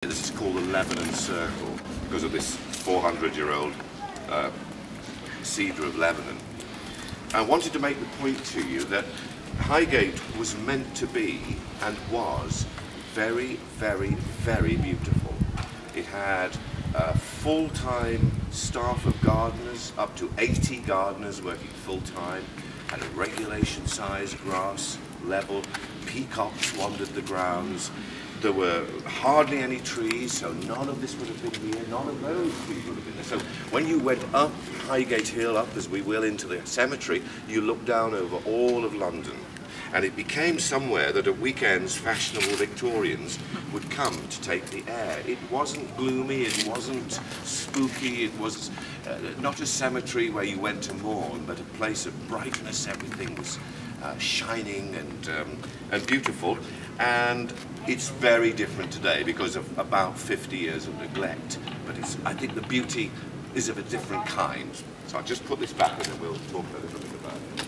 This is called the Lebanon Circle because of this 400-year-old cedar of Lebanon. I wanted to make the point to you that Highgate was meant to be and was very, very, very beautiful. It had a full-time staff of gardeners, up to 80 gardeners working full-time, had a regulation-sized grass level, peacocks wandered the grounds. There were hardly any trees, so none of this would have been here, none of those trees would have been there. So when you went up Highgate Hill, up as we will into the cemetery, you looked down over all of London. And it became somewhere that at weekends fashionable Victorians would come to take the air. It wasn't gloomy, it wasn't spooky, it was not a cemetery where you went to mourn, but a place of brightness. Everything was shining and beautiful. And it's very different today because of about 50 years of neglect. But I think the beauty is of a different kind. So I'll just put this back and then we'll talk a little bit about it.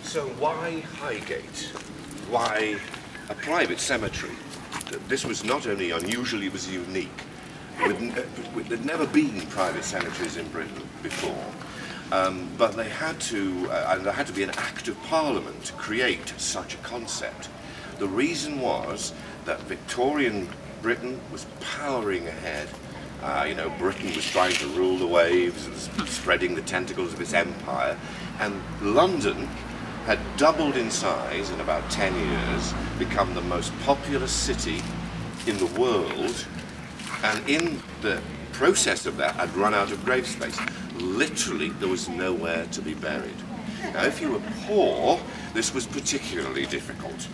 So why Highgate? Why a private cemetery? This was not only unusual, it was unique. There'd never been private cemeteries in Britain before, but they had to, and there had to be an Act of Parliament to create such a concept. The reason was that Victorian Britain was powering ahead. Britain was trying to rule the waves and spreading the tentacles of its empire, and London had doubled in size in about 10 years, become the most populous city in the world, and in the process of that had run out of grave space. Literally, there was nowhere to be buried. Now, if you were poor, this was particularly difficult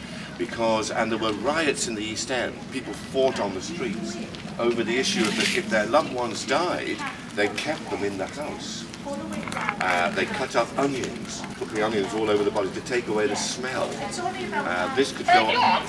and there were riots in the East End. People fought on the streets over the issue of that if their loved ones died, they kept them in the house. They cut up onions, put the onions all over the body to take away the smell. This could go on.